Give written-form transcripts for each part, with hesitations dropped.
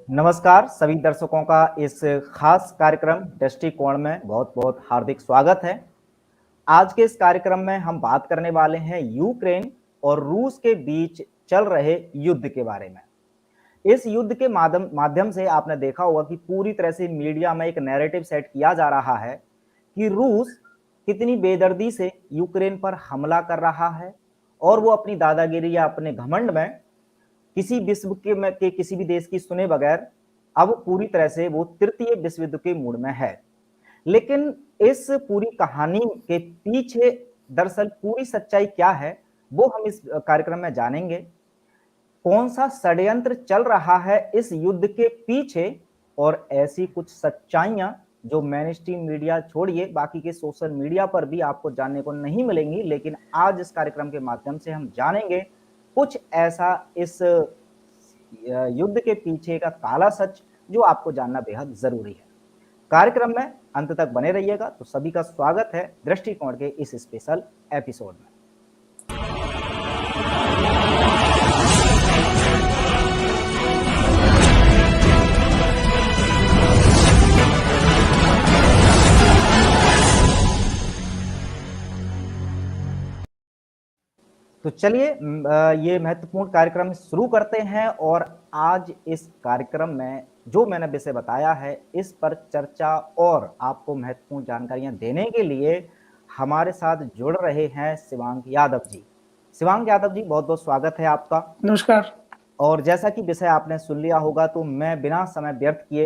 नमस्कार सभी दर्शकों का इस खास कार्यक्रम दृष्टिकोण में बहुत बहुत हार्दिक स्वागत है। आज के इस कार्यक्रम में हम बात करने वाले हैं यूक्रेन और रूस के बीच चल रहे युद्ध के बारे में। इस युद्ध के माध्यम से आपने देखा होगा कि पूरी तरह से मीडिया में एक नैरेटिव सेट किया जा रहा है कि रूस कितनी बेदर्दी से यूक्रेन पर हमला कर रहा है और वो अपनी दादागिरी या अपने घमंड में किसी विश्व के किसी भी देश की सुने बगैर अब पूरी तरह से वो तृतीय विश्व युद्ध के मूड में है। लेकिन इस पूरी कहानी के पीछे दरअसल पूरी सच्चाई क्या है वो हम इस कार्यक्रम में जानेंगे। कौन सा षड्यंत्र चल रहा है इस युद्ध के पीछे और ऐसी कुछ सच्चाइयां जो मेनस्ट्रीम मीडिया छोड़िए बाकी के सोशल मीडिया पर भी आपको जानने को नहीं मिलेंगी, लेकिन आज इस कार्यक्रम के माध्यम से हम जानेंगे कुछ ऐसा इस युद्ध के पीछे का काला सच जो आपको जानना बेहद जरूरी है। कार्यक्रम में अंत तक बने रहिएगा। तो सभी का स्वागत है दृष्टिकोण के इस स्पेशल एपिसोड में। तो चलिए ये महत्वपूर्ण कार्यक्रम शुरू करते हैं और आज इस कार्यक्रम में जो मैंने विषय बताया है इस पर चर्चा और आपको महत्वपूर्ण जानकारियां देने के लिए हमारे साथ जुड़ रहे हैं शिवांग यादव जी। शिवांग यादव जी, बहुत बहुत स्वागत है आपका। नमस्कार। और जैसा कि विषय आपने सुन लिया होगा तो मैं बिना समय व्यर्थ किए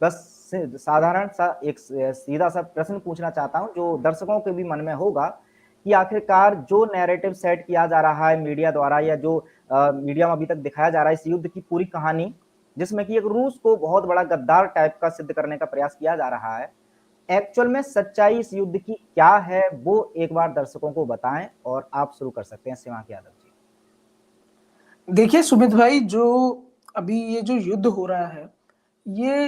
बस साधारण सा एक सीधा सा प्रश्न पूछना चाहता हूं जो दर्शकों के भी मन में होगा कि आखिरकार जो नैरेटिव सेट किया जा रहा है मीडिया द्वारा या जो मीडिया में अभी तक दिखाया जा रहा है इस युद्ध की पूरी कहानी, जिसमें कि एक रूस को बहुत बड़ा गद्दार टाइप का सिद्ध करने का प्रयास किया जा रहा है, एक्चुअल में सच्चाई इस युद्ध की क्या है वो एक बार दर्शकों को बताएं और आप शुरू कर सकते हैं शिवांग यादव जी। देखिए सुमित भाई, जो अभी ये जो युद्ध हो रहा है ये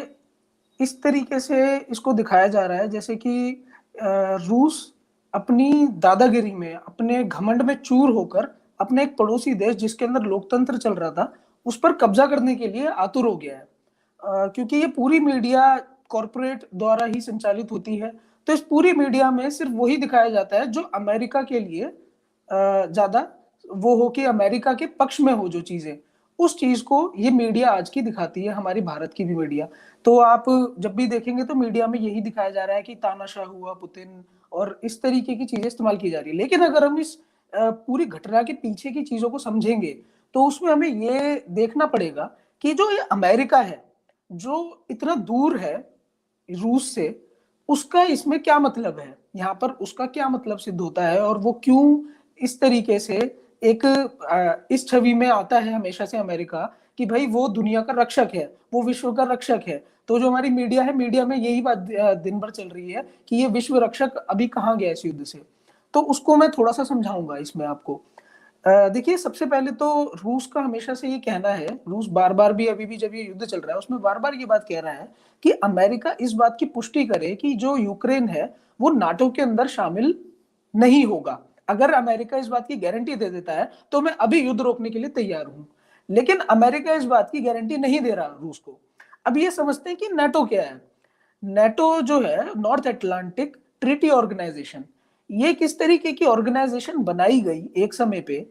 इस तरीके से इसको दिखाया जा रहा है जैसे कि रूस अपनी दादागिरी में, अपने घमंड में चूर होकर अपने एक पड़ोसी देश जिसके अंदर लोकतंत्र चल रहा था उस पर कब्जा करने के लिए आतुर हो गया है। क्योंकि ये पूरी मीडिया कॉरपोरेट द्वारा ही संचालित होती है, तो इस पूरी मीडिया में सिर्फ वही दिखाया जाता है जो अमेरिका के लिए ज्यादा वो हो कि अमेरिका के पक्ष में हो जो चीजें, उस चीज को ये मीडिया आज की दिखाती है, हमारी भारत की भी मीडिया। तो आप जब भी देखेंगे तो मीडिया में यही दिखाया जा रहा है कि तानाशाह हुआ पुतिन और इस तरीके की चीजें इस्तेमाल की जा रही है। लेकिन अगर हम इस पूरी घटना के पीछे की चीजों को समझेंगे तो उसमें हमें ये देखना पड़ेगा कि जो ये अमेरिका है जो इतना दूर है रूस से, उसका इसमें क्या मतलब है, यहाँ पर उसका क्या मतलब सिद्ध होता है और वो क्यों इस तरीके से एक इस छवि में आता है हमेशा से अमेरिका कि भाई वो दुनिया का रक्षक है, वो विश्व का रक्षक है। तो जो हमारी मीडिया है, मीडिया में यही बात दिन भर चल रही है कि ये विश्व रक्षक अभी कहाँ गया इस युद्ध से। तो उसको मैं थोड़ा सा समझाऊंगा इसमें आपको। देखिए सबसे पहले तो रूस का हमेशा से ये कहना है, रूस बार बार भी अभी भी जब ये युद्ध चल रहा है उसमें बार बार ये बात कह रहा है कि अमेरिका इस बात की पुष्टि करे कि जो यूक्रेन है वो नाटो के अंदर शामिल नहीं होगा। अगर अमेरिका इस बात की गारंटी दे देता है तो मैं अभी युद्ध रोकने के लिए तैयार हूं। लेकिन अमेरिका इस बात की गारंटी नहीं दे रहा रूस को। अब ये समझते हैं कि नाटो क्या है। नाटो जो है नॉर्थ अटलांटिक ट्रीटी ऑर्गेनाइजेशन, ये किस तरीके की ऑर्गेनाइजेशन बनाई गई एक समय पे,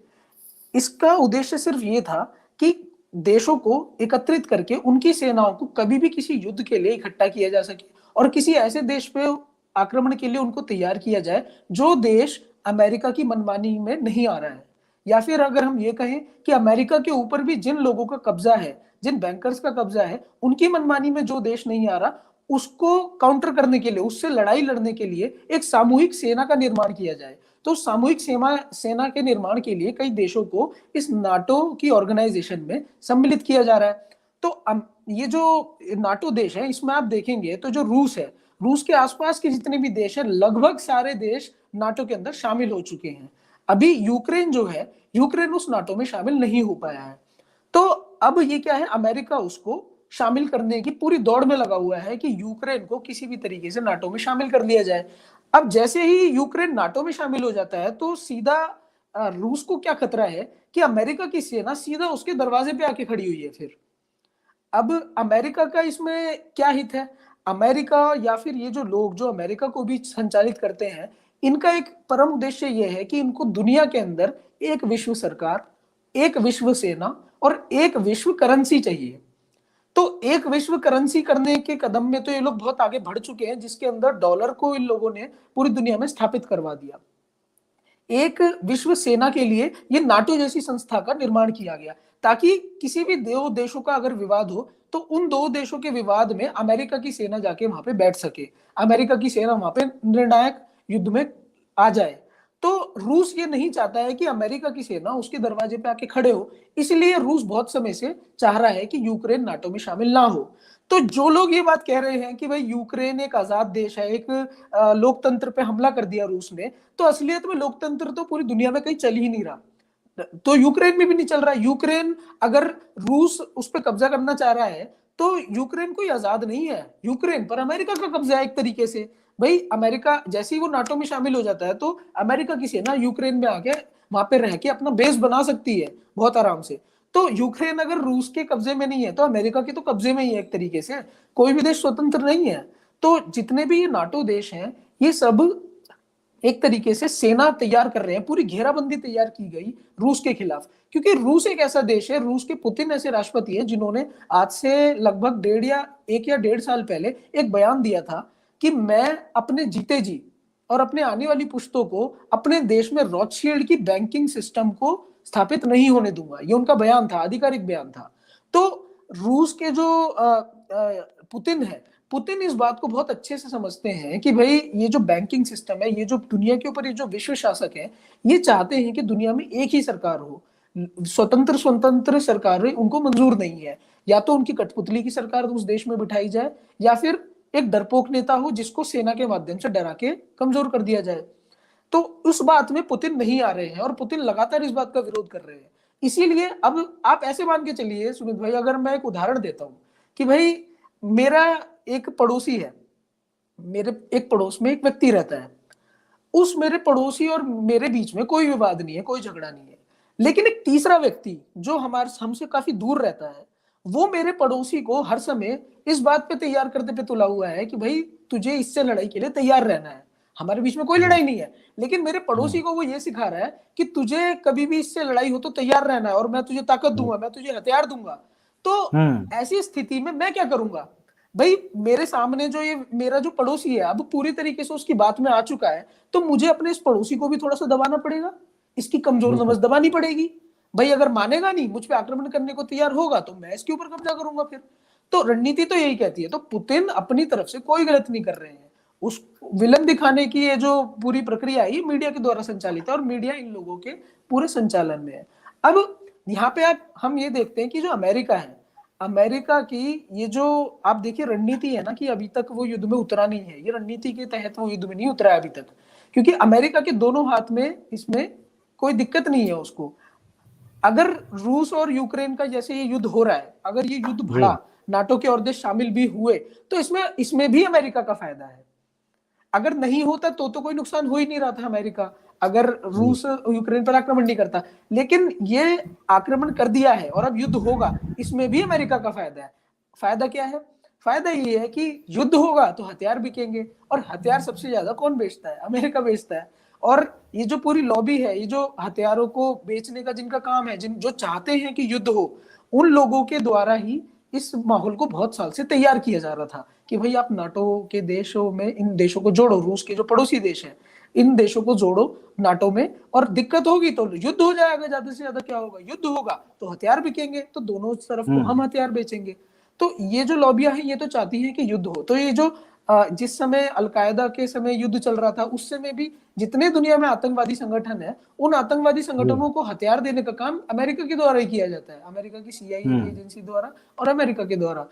इसका उद्देश्य सिर्फ ये था कि देशों को एकत्रित करके उनकी सेनाओं को कभी भी किसी युद्ध के लिए इकट्ठा किया जा सके और किसी ऐसे देश पे आक्रमण के लिए उनको तैयार किया जाए जो देश अमेरिका की मनमानी में नहीं आ रहा है। या फिर अगर हम ये कहें कि अमेरिका के ऊपर भी जिन लोगों का कब्जा है, जिन बैंकर्स का कब्जा है, उनकी मनमानी में जो देश नहीं आ रहा उसको काउंटर करने के लिए, उससे लड़ाई लड़ने के लिए एक सामूहिक सेना का निर्माण किया जाए। तो सामूहिक सेना के निर्माण के लिए कई देशों को इस नाटो की ऑर्गेनाइजेशन में सम्मिलित किया जा रहा है। तो ये जो नाटो देश है इसमें आप देखेंगे तो जो रूस है, रूस के आसपास के जितने भी देश हैं लगभग सारे देश नाटो के अंदर शामिल हो चुके हैं। अभी यूक्रेन जो है, यूक्रेन उस नाटो में शामिल नहीं हो पाया है। तो अब ये क्या है, अमेरिका उसको शामिल करने की पूरी दौड़ में लगा हुआ है कि यूक्रेन को किसी भी तरीके से नाटो में शामिल कर लिया जाए। अब जैसे ही यूक्रेन नाटो में शामिल हो जाता है तो सीधा रूस को क्या खतरा है कि अमेरिका की सेना सीधा उसके दरवाजे पे आके खड़ी हुई है। फिर अब अमेरिका का इसमें क्या हित है? अमेरिका या फिर ये जो लोग जो अमेरिका को भी संचालित करते हैं, इनका एक परम उद्देश्य ये है कि इनको दुनिया के अंदर एक विश्व सरकार, एक विश्व सेना और एक विश्व करेंसी चाहिए। तो एक विश्व करेंसी करने के कदम में तो ये लोग बहुत आगे बढ़ चुके हैं, जिसके अंदर डॉलर को इन लोगों ने पूरी दुनिया में स्थापित करवा दिया। एक विश्व सेना के लिए ये नाटो जैसी संस्था का निर्माण किया गया, ताकि किसी भी दो देशों का अगर विवाद हो तो उन दो देशों के विवाद में अमेरिका की सेना जाके वहां पे बैठ सके, अमेरिका की सेना वहां पे निर्णायक युद्ध में आ जाए। तो रूस ये नहीं चाहता है कि अमेरिका की सेना उसके दरवाजे पे आके खड़े हो, इसलिए रूस बहुत समय से चाह रहा है कि यूक्रेन नाटो में शामिल ना हो। तो जो लोग ये बात कह रहे हैं कि भाई यूक्रेन एक आजाद देश है, एक लोकतंत्र पे हमला कर दिया रूस ने, तो असलियत में लोकतंत्र तो पूरी दुनिया में कहीं चल ही नहीं रहा, तो यूक्रेन में भी नहीं चल रहा। यूक्रेन अगर रूस उस पर कब्जा करना चाह रहा है तो यूक्रेन कोई आजाद नहीं है, यूक्रेन पर अमेरिका का कब्जा है एक तरीके से। भाई अमेरिका जैसे ही वो नाटो में शामिल हो जाता है तो अमेरिका की सेना यूक्रेन में आके वहां पे रह के अपना बेस बना सकती है बहुत आराम से। तो यूक्रेन अगर रूस के कब्जे में नहीं है तो अमेरिका के तो कब्जे में ही है एक तरीके से, कोई भी देश स्वतंत्र नहीं है। तो जितने भी ये नाटो देश हैं ये सब एक तरीके से सेना तैयार कर रहे हैं, पूरी घेराबंदी तैयार की गई रूस के खिलाफ, क्योंकि रूस एक ऐसा देश है, रूस के पुतिन ऐसे राष्ट्रपति हैं जिन्होंने आज से लगभग 1 या 1.5 साल पहले एक बयान दिया था कि मैं अपने जीते जी और अपने आने वाली पुश्तों को अपने देश में रॉथशील्ड की बैंकिंग सिस्टम को स्थापित नहीं होने दूंगा। ये उनका बयान था, आधिकारिक बयान था। तो रूस के जो पुतिन है, पुतिन इस बात को बहुत अच्छे से समझते हैं कि भाई ये जो बैंकिंग सिस्टम है, ये जो दुनिया के ऊपर ये जो विश्व शासक है, ये चाहते हैं कि दुनिया में एक ही सरकार हो, स्वतंत्र स्वतंत्र सरकारें उनको मंजूर नहीं है। या तो उनकी कठपुतली की सरकार उस देश में बिठाई जाए या फिर एक डरपोक नेता हो जिसको सेना के माध्यम से डरा के कमजोर कर दिया जाए। तो उस बात में पुतिन नहीं आ रहे हैं और पुतिन लगातार इस बात का विरोध कर रहे हैं। इसीलिए अब आप ऐसे मान के चलिए सुमित भाई, अगर मैं एक उदाहरण देता हूं कि भाई मेरा एक पड़ोसी है, मेरे एक पड़ोस में एक व्यक्ति रहता है, उस मेरे पड़ोसी और मेरे बीच में कोई विवाद नहीं है, कोई झगड़ा नहीं है, लेकिन एक तीसरा व्यक्ति जो हमारे हमसे काफी दूर रहता है, वो मेरे पड़ोसी को हर समय इस बात पे तैयार करने पे तुला हुआ है कि भाई तुझे इससे लड़ाई के लिए तैयार रहना है, हमारे बीच में कोई लड़ाई नहीं है, लेकिन मेरे पड़ोसी को वो ये सिखा रहा है कि तुझे कभी भी इससे लड़ाई हो तो तैयार रहना है और मैं तुझे ताकत दूंगा, मैं तुझे हथियार दूंगा। तो ऐसी स्थिति में मैं क्या करूंगा? भाई मेरे सामने जो ये मेरा जो पड़ोसी है अब पूरी तरीके से उसकी बात में आ चुका है, तो मुझे अपने इस पड़ोसी को भी थोड़ा सा दबाना पड़ेगा, इसकी कमजोर समझ दबानी पड़ेगी। भाई अगर मानेगा नहीं, मुझ पे आक्रमण करने को तैयार होगा, तो मैं इसके ऊपर कब्जा करूंगा फिर। तो रणनीति तो यही कहती है। तो पुतिन अपनी तरफ से कोई गलत नहीं कर रहे हैं, उस विलन दिखाने की ये जो पूरी प्रक्रिया है ये मीडिया के द्वारा संचालित है और मीडिया इन लोगों के पूरे संचालन में है। अब यहाँ पे हम ये देखते हैं कि जो अमेरिका है, अमेरिका की ये जो आप देखिए रणनीति है ना, कि अभी तक वो युद्ध में उतरा नहीं है, ये रणनीति के तहत वो युद्ध में नहीं उतरा है अभी तक, क्योंकि अमेरिका के दोनों हाथ में इसमें कोई दिक्कत नहीं है उसको। अगर रूस और यूक्रेन का जैसे ये युद्ध हो रहा है, अगर ये युद्ध बढ़ा, नाटो के और देश शामिल भी हुए, तो इसमें भी अमेरिका का फायदा है। अगर नहीं होता तो कोई नुकसान हो ही नहीं रहा था अमेरिका, अगर रूस यूक्रेन पर आक्रमण नहीं करता। लेकिन ये आक्रमण कर दिया है और अब युद्ध होगा, इसमें भी अमेरिका का फायदा है। फायदा क्या है? फायदा ये है कि युद्ध होगा तो हथियार बिकेंगे, और हथियार सबसे ज्यादा कौन बेचता है? अमेरिका बेचता है। और ये जो पूरी लॉबी है, ये जो हथियारों को बेचने का जिनका काम है, जो चाहते हैं कि युद्ध हो, उन लोगों के द्वारा ही इस माहौल को बहुत साल से तैयार किया जा रहा था कि भाई आप नाटो के देशों में इन देशों को जोड़ो, रूस के जो पड़ोसी देश हैं इन देशों को जोड़ो नाटो में, और दिक्कत होगी तो युद्ध हो जाएगा, ज्यादा से ज्यादा क्या होगा, युद्ध होगा तो हथियार बिकेंगे, तो दोनों तरफ को हम हथियार बेचेंगे। तो ये जो लॉबियां हैं ये तो चाहती हैं कि युद्ध हो। तो ये जो जिस समय अलकायदा के समय युद्ध चल रहा था, उस समय भी जितने दुनिया में आतंकवादी संगठन है, उन आतंकवादी संगठनों को हथियार देने का काम अमेरिका के द्वारा ही किया जाता है, अमेरिका की CIA एजेंसी द्वारा और अमेरिका के द्वारा।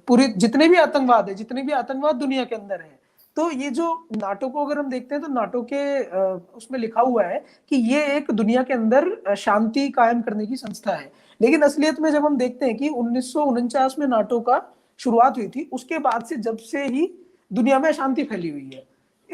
पूरे जितने भी आतंकवाद है, जितने भी आतंकवाद दुनिया के अंदर है, तो ये जो नाटो को अगर हम देखते हैं तो नाटो के उसमें लिखा हुआ है कि ये एक दुनिया के अंदर शांति कायम करने की संस्था है। लेकिन असलियत में जब हम देखते हैं कि 1949 में नाटो का शुरुआत हुई थी, उसके बाद से जब से ही दुनिया में अशांति फैली हुई है।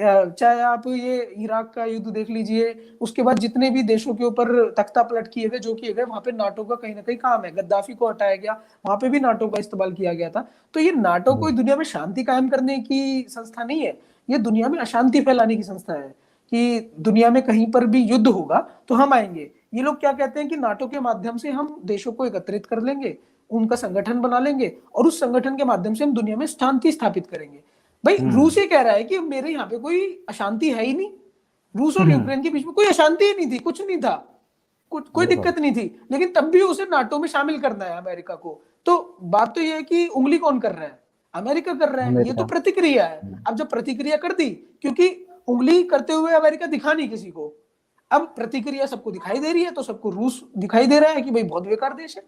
चाहे आप ये इराक का युद्ध देख लीजिए, उसके बाद जितने भी देशों के ऊपर तख्ता पलट किए गए, जो किए गए, वहां पे नाटो का कहीं ना कहीं काम है। गद्दाफी को हटाया गया, वहां पे भी नाटो का इस्तेमाल किया गया था। तो ये नाटो कोई दुनिया में शांति कायम करने की संस्था नहीं है, ये दुनिया में अशांति फैलाने की संस्था है, कि दुनिया में कहीं पर भी युद्ध होगा तो हम आएंगे। ये लोग क्या कहते हैं कि नाटो के माध्यम से हम देशों को एकत्रित कर लेंगे, उनका संगठन बना लेंगे, और उस संगठन के माध्यम से हम दुनिया में शांति स्थापित करेंगे। भाई रूस ये कह रहा है कि मेरे यहाँ पे कोई अशांति है ही नहीं, रूस और यूक्रेन के बीच में कोई अशांति ही नहीं थी, कुछ नहीं था, कोई दिक्कत नहीं थी, लेकिन तब भी उसे नाटो में शामिल करना है अमेरिका को। तो बात तो यह है कि उंगली कौन कर रहा है? अमेरिका कर रहा है। ये तो प्रतिक्रिया है। अब जब प्रतिक्रिया कर दी, क्योंकि उंगली करते हुए अमेरिका दिखा नहीं किसी को, अब प्रतिक्रिया सबको दिखाई दे रही है, तो सबको रूस दिखाई दे रहा है कि भाई बहुत बेकार देश है।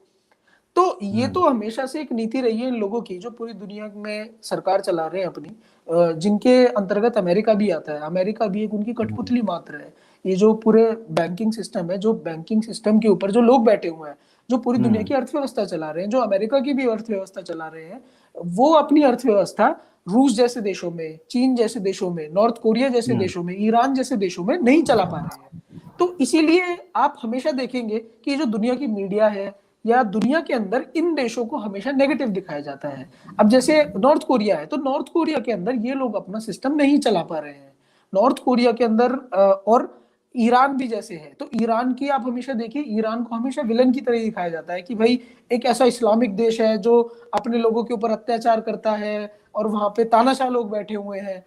तो ये तो हमेशा से एक नीति रही है इन लोगों की, जो पूरी दुनिया में सरकार चला रहे हैं अपनी, जिनके अंतर्गत अमेरिका भी आता है। अमेरिका भी एक उनकी कठपुतली मात्र है। ये जो पूरे बैंकिंग सिस्टम है, जो बैंकिंग सिस्टम के ऊपर जो लोग बैठे हुए हैं, जो पूरी दुनिया की अर्थव्यवस्था चला रहे हैं, जो अमेरिका की भी अर्थव्यवस्था चला रहे हैं, वो अपनी अर्थव्यवस्था रूस जैसे देशों में, चीन जैसे देशों में, नॉर्थ कोरिया जैसे देशों में, ईरान जैसे देशों में नहीं चला पा रहे हैं। तो इसीलिए आप हमेशा देखेंगे कि जो दुनिया की मीडिया है या दुनिया के अंदर इन देशों को हमेशा नेगेटिव दिखाया जाता है। अब जैसे नॉर्थ कोरिया है, तो नॉर्थ कोरिया के अंदर ये लोग अपना सिस्टम नहीं चला पा रहे हैं। नॉर्थ कोरिया के अंदर और ईरान भी जैसे है, तो ईरान की आप हमेशा देखिए, ईरान को हमेशा विलन की तरह दिखाया जाता है कि भाई एक ऐसा इस्लामिक देश है जो अपने लोगों के ऊपर अत्याचार करता है और वहां पे तानाशाह लोग बैठे हुए हैं।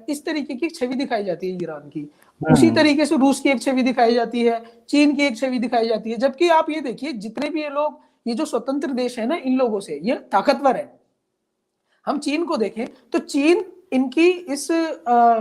इस तरीके की छवि दिखाई जाती है ईरान की। उसी तरीके से रूस की एक छवि दिखाई जाती है, चीन की एक छवि दिखाई जाती है। जबकि आप ये देखिए, जितने भी ये लोग, ये जो स्वतंत्र देश है ना, इन लोगों से ये ताकतवर है। हम चीन को देखें तो चीन इनकी इस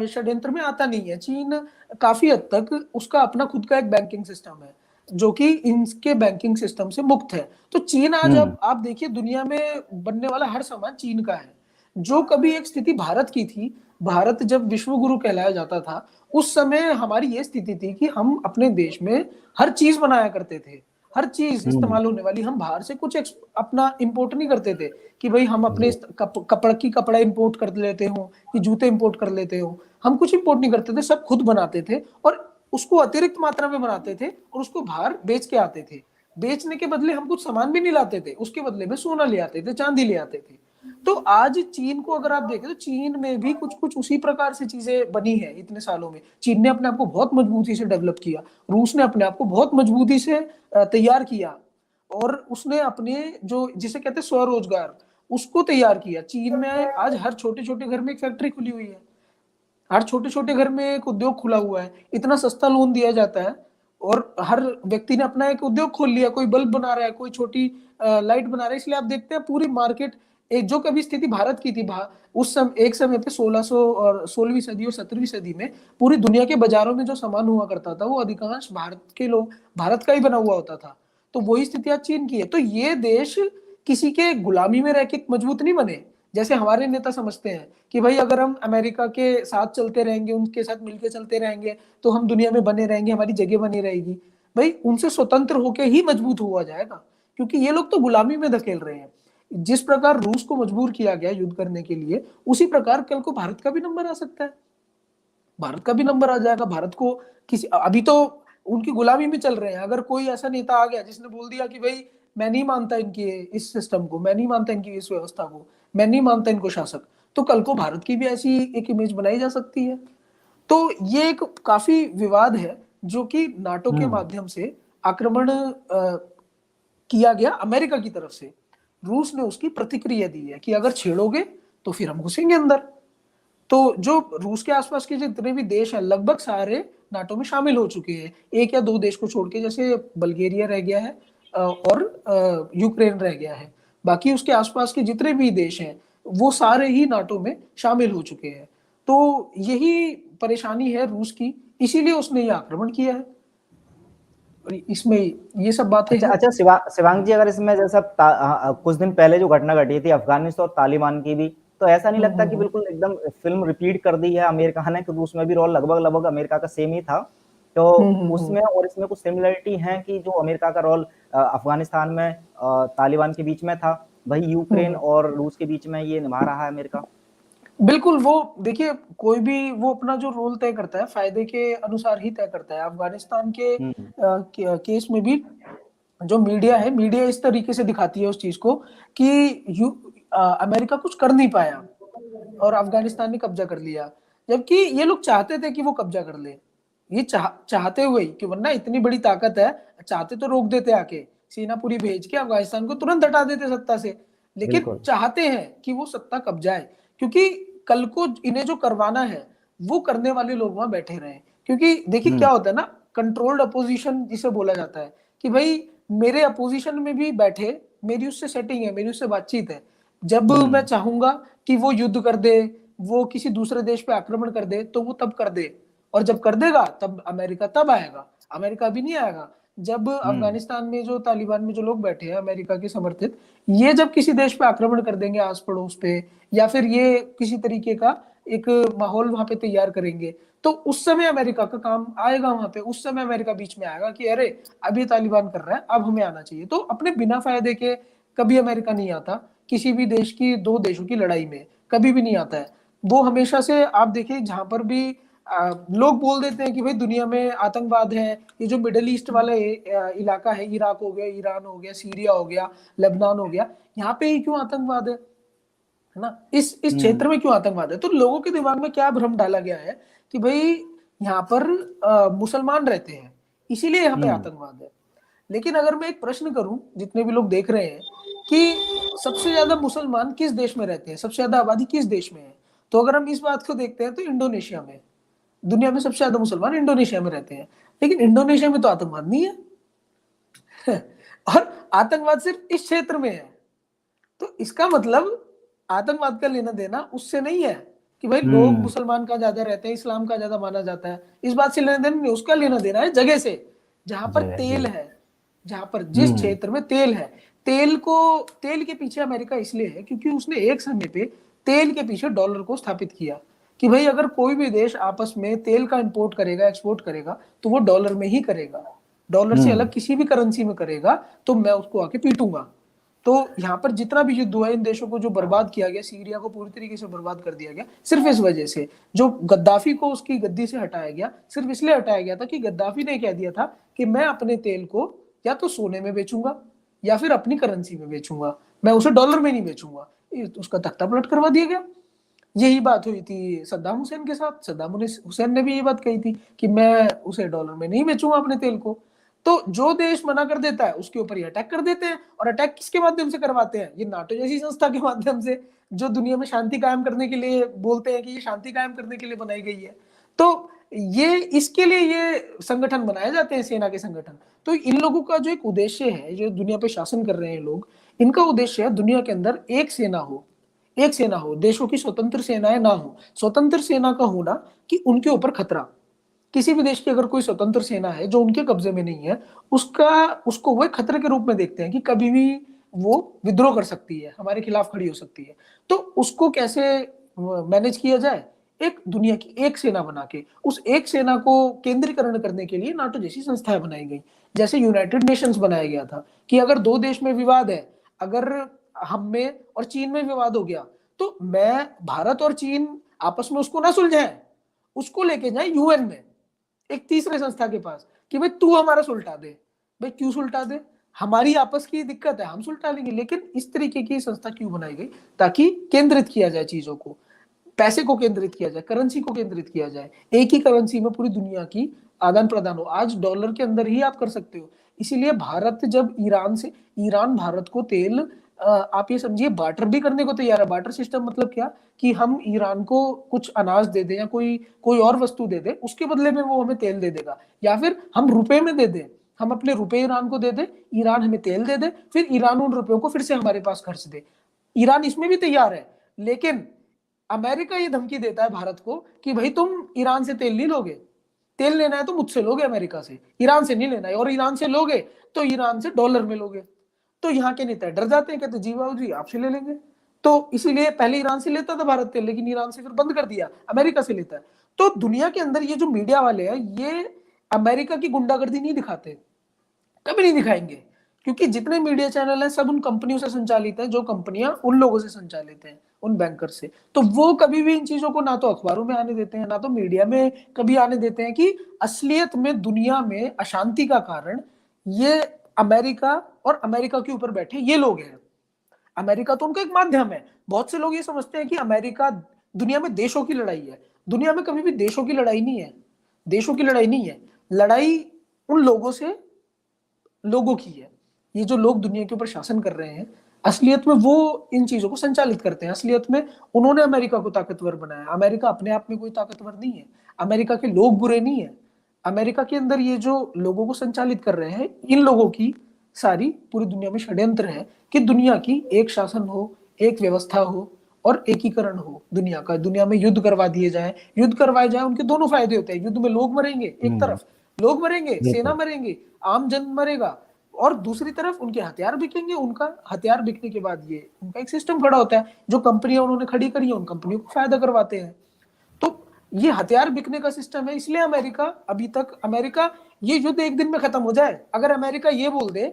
षड्यंत्र में आता नहीं है। चीन काफी हद तक उसका अपना खुद का एक बैंकिंग सिस्टम है, जो कि इनके बैंकिंग सिस्टम से मुक्त है। तो चीन आज, अब आप देखिए, दुनिया में बनने वाला हर सामान चीन का है। जो कभी एक स्थिति भारत की थी, भारत जब विश्व गुरु कहलाया जाता था, उस समय हमारी ये स्थिति थी कि हम अपने देश में हर चीज बनाया करते थे, हर चीज इस्तेमाल होने वाली। हम बाहर से कुछ अपना इंपोर्ट नहीं करते थे कि भाई हम अपने कपड़ा इंपोर्ट कर लेते हो कि जूते इंपोर्ट कर लेते हो। हम कुछ इंपोर्ट नहीं करते थे, सब खुद बनाते थे और उसको अतिरिक्त मात्रा में बनाते थे और उसको बाहर बेच के आते थे। बेचने के बदले हम कुछ सामान भी नहीं लाते थे, उसके बदले में सोना ले आते थे, चांदी ले आते थे। तो आज चीन को अगर आप देखें तो चीन में भी कुछ कुछ उसी प्रकार से चीजें बनी है। इतने सालों में चीन ने अपने आप को बहुत मजबूती से डेवलप किया, रूस ने अपने आप को बहुत मजबूती से तैयार किया, और उसने अपने जो जिसे कहते हैं स्वरोजगार, उसको तैयार किया। चीन में आज हर छोटे छोटे घर में एक फैक्ट्री खुली हुई है, हर छोटे छोटे घर में एक उद्योग खुला हुआ है, इतना सस्ता लोन दिया जाता है और हर व्यक्ति ने अपना एक उद्योग खोल लिया। कोई बल्ब बना रहा है, कोई छोटी लाइट बना रहा है। इसलिए आप देखते हैं पूरी मार्केट, एक जो कभी स्थिति भारत की थी, उस समय एक समय पे 1600 और 16वीं सदी और 17वीं सदी में पूरी दुनिया के बाजारों में जो सामान हुआ करता था, वो अधिकांश भारत के लोग, भारत का ही बना हुआ होता था। तो वही स्थिति आज चीन की है। तो ये देश किसी के गुलामी में रह के मजबूत नहीं बने, जैसे हमारे नेता समझते हैं कि भाई अगर हम अमेरिका के साथ चलते रहेंगे, उनके साथ मिलकर चलते रहेंगे, तो हम दुनिया में बने रहेंगे, हमारी जगह बनी रहेगी। भाई उनसे स्वतंत्र होकर ही मजबूत हुआ जाएगा, क्योंकि ये लोग तो गुलामी में धकेल रहे हैं। जिस प्रकार रूस को मजबूर किया गया युद्ध करने के लिए, उसी प्रकार कल को भारत का भी नंबर आ सकता है, भारत का भी नंबर आ जाएगा। भारत को किसी, अभी तो उनकी गुलामी में चल रहे हैं। अगर कोई ऐसा नेता आ गया जिसने बोल दिया कि भाई मैं नहीं मानता इनकी इस सिस्टम को, मैं नहीं मानता इनकी इस व्यवस्था को, मैं नहीं मानता इनको शासक, तो कल को भारत की भी ऐसी एक इमेज बनाई जा सकती है। तो ये एक काफी विवाद है जो कि नाटो के माध्यम से आक्रमण किया गया अमेरिका की तरफ से। रूस ने उसकी प्रतिक्रिया दी है कि अगर छेड़ोगे तो फिर हम घुसेंगे अंदर। तो जो रूस के आसपास के जितने भी देश हैं, लगभग सारे नाटो में शामिल हो चुके हैं, एक या दो देश को छोड़ के, जैसे बल्गेरिया रह गया है और यूक्रेन रह गया है। बाकी उसके आसपास के जितने भी देश हैं वो सारे ही नाटो में शामिल हो चुके हैं। तो यही परेशानी है रूस की, इसीलिए उसने ये आक्रमण किया है। इसमें ये सब बातें अच्छा शिवांग जी, अगर इसमें जैसा कुछ दिन पहले जो घटना घटी थी अफगानिस्तान और तालिबान की भी, तो ऐसा नहीं लगता कि बिल्कुल एकदम फिल्म रिपीट कर दी है अमेरिका ने, क्योंकि उसमें भी रोल लगभग अमेरिका का सेम ही था। तो उसमें और इसमें कुछ सिमिलरिटी है कि जो अमेरिका का रोल अफगानिस्तान में तालिबान के बीच में था, वही यूक्रेन और रूस के बीच में ये निभा रहा है अमेरिका। बिल्कुल, वो देखिए कोई भी वो अपना जो रोल तय करता है फायदे के अनुसार ही तय करता है। अफगानिस्तान के हम्म। केस में भी जो मीडिया है, मीडिया इस तरीके से दिखाती है उस चीज को कि अमेरिका कुछ कर नहीं पाया और अफगानिस्तान ने कब्जा कर लिया, जबकि ये लोग चाहते थे कि वो कब्जा कर ले। ये चाहते हुए ही कि वरना इतनी बड़ी ताकत है, चाहते तो रोक देते, आके सेना पूरी भेज के अफगानिस्तान को तुरंत हटा देते सत्ता से, लेकिन बिल्कुल। चाहते हैं कि वो सत्ता कब्जाए, क्योंकि कल को इन्हें जो करवाना है वो करने वाले लोग वहां बैठे रहे। क्योंकि देखिए क्या हम्म। होता है ना, कंट्रोल्ड अपोजिशन जिसे बोला जाता है कि भाई मेरे अपोजिशन में भी बैठे, मेरी उससे सेटिंग है, मेरी उससे बातचीत है, जब मैं हम्म। चाहूंगा कि वो युद्ध कर दे, वो किसी दूसरे देश पे आक्रमण कर दे, तो वो तब कर दे। और जब कर देगा तब अमेरिका तब आएगा, अमेरिका अभी नहीं आएगा। जब हम्म। अफगानिस्तान में जो तालिबान में जो लोग बैठे हैं अमेरिका के समर्थित, ये जब किसी देश पे आक्रमण कर देंगे आस पड़ोस पे, या फिर ये किसी तरीके का एक माहौल वहां पे तैयार करेंगे, तो उस समय अमेरिका का काम आएगा वहां पे। उस समय अमेरिका बीच में आएगा कि अरे अब ये तालिबान कर रहा है, अब हमें आना चाहिए। तो अपने बिना फायदे के कभी अमेरिका नहीं आता किसी भी देश की, दो देशों की लड़ाई में कभी भी नहीं आता है। वो हमेशा से आप देखिए जहां पर भी लोग बोल देते हैं कि भाई दुनिया में आतंकवाद है, ये जो मिडल ईस्ट वाला इलाका है, इराक हो गया, ईरान हो गया, सीरिया हो गया, लेबनान हो गया, यहाँ पे ही क्यों आतंकवाद है ना, इस हम्म। क्षेत्र में क्यों आतंकवाद है? तो लोगों के दिमाग में क्या भ्रम डाला गया है कि भाई यहाँ पर मुसलमान रहते हैं इसीलिए यहाँ पे हम्म। आतंकवाद है। लेकिन अगर मैं एक प्रश्न करूं, जितने भी लोग देख रहे हैं, कि सबसे ज्यादा मुसलमान किस देश में रहते हैं, सबसे ज्यादा आबादी किस देश में है, तो अगर हम इस बात को देखते हैं तो इंडोनेशिया में। दुनिया में सबसे ज्यादा मुसलमान इंडोनेशिया में रहते हैं, लेकिन इंडोनेशिया में तो आतंकवाद नहीं है। और आतंकवाद सिर्फ इस क्षेत्र में है। तो इसका मतलब आतंकवाद का लेना देना उससे नहीं है कि भाई लोग हम्म। मुसलमान का ज्यादा रहते हैं, इस्लाम का ज्यादा माना जाता है, इस बात से लेना देना नहीं, उसका लेना देना है जगह से, जहां पर जगह जी। तेल है, जहां पर जिस हम्म। क्षेत्र में तेल है। तेल के पीछे अमेरिका इसलिए है क्योंकि उसने एक समय पे तेल के पीछे डॉलर को स्थापित किया कि भाई अगर कोई भी देश आपस में तेल का इंपोर्ट करेगा, एक्सपोर्ट करेगा, तो वो डॉलर में ही करेगा, डॉलर से हम्म। अलग किसी भी करेंसी में करेगा तो मैं उसको आके पीटूंगा। तो यहाँ पर जितना भी युद्ध हुआ, इन देशों को जो बर्बाद किया गया, सीरिया को पूरी तरीके से बर्बाद कर दिया गया, सिर्फ इस वजह से। जो गद्दाफी को उसकी गद्दी से हटाया गया, सिर्फ इसलिए हटाया गया था कि गद्दाफी ने कह दिया था कि मैं अपने तेल को या तो सोने में बेचूंगा या फिर अपनी करेंसी में बेचूंगा, मैं उसे डॉलर में नहीं बेचूंगा। उसका तख्ता पलट करवा दिया गया। यही बात हुई थी सद्दाम हुसैन के साथ, सद्दाम हुसैन ने भी ये बात कही थी कि मैं उसे डॉलर में नहीं बेचूंगा अपने तेल को। तो जो देश मना कर देता है उसके ऊपर ये अटैक कर देते हैं, और अटैक किसके माध्यम से करवाते हैं? ये नाटो जैसी संस्था के माध्यम से, जो दुनिया में शांति कायम करने के लिए बोलते हैं कि ये शांति कायम करने के लिए बनाई गई है। तो ये इसके लिए ये संगठन बनाए जाते हैं, सेना के संगठन। तो इन लोगों का जो एक उद्देश्य है, जो दुनिया पे शासन कर रहे हैं लोग, इनका उद्देश्य है दुनिया के अंदर एक सेना हो, एक सेना हो, देशों की स्वतंत्र सेनाएं ना हो। स्वतंत्र सेना का होना कि उनके ऊपर खतरा, किसी भी देश की अगर कोई स्वतंत्र सेना है जो उनके कब्जे में नहीं है, उसका उसको वो खतरे के रूप में देखते हैं कि कभी भी वो विद्रोह कर सकती है, हमारे खिलाफ खड़ी हो सकती है। तो उसको कैसे मैनेज किया जाए? एक दुनिया की एक सेना बना के, उस एक सेना को केंद्रीकरण करने के लिए नाटो जैसी संस्थाएं बनाई गई। जैसे यूनाइटेड नेशंस बनाया गया था कि अगर दो देश में विवाद है, अगर हम में और चीन में विवाद हो गया, तो मैं भारत और चीन आपस में उसको ना सुलझाए, उसको लेके जाए यूएन में, एक तीसरे संस्था के पास, कि भाई तू हमारा सुलटा दे। भाई क्यों सुलटा दे? हमारी आपस की दिक्कत है, हम सुलटा लेंगे। लेकिन इस तरीके की संस्था क्यों बनाई गई? ताकि केंद्रित किया जाए चीजों को, पैसे को केंद्रित किया जाए, करेंसी को केंद्रित किया जाए, एक ही करेंसी में पूरी दुनिया की आदान प्रदान हो। आज डॉलर के अंदर ही आप कर सकते हो। इसीलिए भारत जब ईरान भारत को तेल आप ये समझिए बार्टर भी करने को तैयार है। बार्टर सिस्टम मतलब क्या? कि हम ईरान को कुछ अनाज दे दें या कोई कोई और वस्तु दे दे, उसके बदले में वो हमें तेल दे देगा, या फिर हम रुपए में दे दें, हम अपने रुपए ईरान को दे दे, ईरान हमें तेल दे दे, फिर ईरान उन रुपयों को फिर से हमारे पास खर्च दे। ईरान इसमें भी तैयार है। लेकिन अमेरिका ये धमकी देता है भारत को कि भाई तुम ईरान से तेल नहीं लोगे, तेल लेना है तो मुझसे लोगे, अमेरिका से, ईरान से नहीं लेना है, और ईरान से लोगे तो ईरान से डॉलर में लोगे। तो यहाँ के नेता डर जाते हैं, कहते जी बाबू जी आपसे ले लेंगे। तो इसीलिए पहले ईरान से लेता था भारत तेल, लेकिन ईरान से फिर बंद कर दिया, अमेरिका से लेता है। तो दुनिया के अंदर ये जो मीडिया वाले हैं, ये अमेरिका की गुंडागर्दी नहीं दिखाते, कभी नहीं दिखाएंगे, क्योंकि जितने मीडिया चैनल हैं सब उन कंपनियों से संचालित हैं, जो कंपनियां उन लोगों से संचालित हैं, उन बैंकर से। तो वो कभी भी इन चीजों को ना तो अखबारों में आने देते हैं, ना तो मीडिया में कभी आने देते हैं कि असलियत में दुनिया में अशांति का कारण ये अमेरिका और अमेरिका के ऊपर बैठे ये लोग हैं। अमेरिका तो उनका एक माध्यम है। बहुत से लोग ये समझते हैं कि अमेरिका दुनिया में देशों की लड़ाई है। दुनिया में कभी भी देशों की लड़ाई नहीं है, देशों की लड़ाई नहीं है। लड़ाई उन लोगों से, लोगों की है। ये जो लोग दुनिया के ऊपर शासन कर रहे हैं, असलियत में वो इन चीजों को संचालित करते हैं। असलियत में उन्होंने अमेरिका को ताकतवर बनाया। अमेरिका अपने आप में कोई ताकतवर नहीं है, अमेरिका के लोग बुरे नहीं है। अमेरिका के अंदर ये जो लोगों को संचालित कर रहे हैं, इन लोगों की सारी पूरी दुनिया में षड्यंत्र है कि दुनिया की एक शासन हो, एक व्यवस्था हो और एकीकरण हो दुनिया का। दुनिया में युद्ध करवा दिए जाए, युद्ध करवाए जाए, उनके दोनों फायदे होते हैं। युद्ध में लोग मरेंगे, एक तरफ लोग मरेंगे, सेना मरेंगे, आम जन मरेगा, और दूसरी तरफ उनके हथियार बिकेंगे। उनका हथियार बिकने के बाद ये उनका एक सिस्टम खड़ा होता है, जो कंपनियां उन्होंने खड़ी करी है उन कंपनियों को फायदा करवाते हैं। तो ये हथियार बिकने का सिस्टम है। इसलिए अमेरिका अभी तक, अमेरिका ये युद्ध एक दिन में खत्म हो जाए, अगर अमेरिका ये बोल दे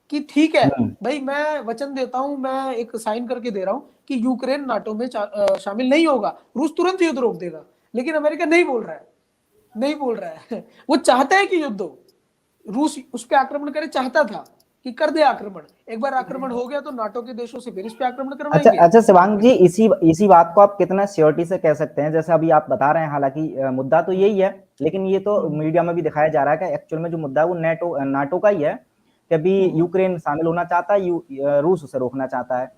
कि ठीक है भाई, मैं वचन देता हूं, मैं एक साइन करके दे रहा हूं कि यूक्रेन नाटो में शामिल नहीं होगा, रूस तुरंत युद्ध रोक देगा। लेकिन अमेरिका नहीं बोल रहा है, नहीं बोल रहा है। वो चाहता है कि युद्ध हो, रूस उस पर आक्रमण करे, चाहता था कि कर दे आक्रमण। एक बार आक्रमण हो गया तो नाटो के देशों से फिर इस पे आक्रमण करवाएंगे। अच्छा शिवांग जी, इसी बात को आप कितना श्योरिटी से कह सकते हैं? जैसे अभी आप बता रहे हैं, हालांकि मुद्दा तो यही है, लेकिन ये तो मीडिया में भी दिखाया जा रहा है कि एक्चुअल में जो मुद्दा है वो नाटो का ही है कि अभी यूक्रेन शामिल होना चाहता है, रूस उसे रोकना चाहता है।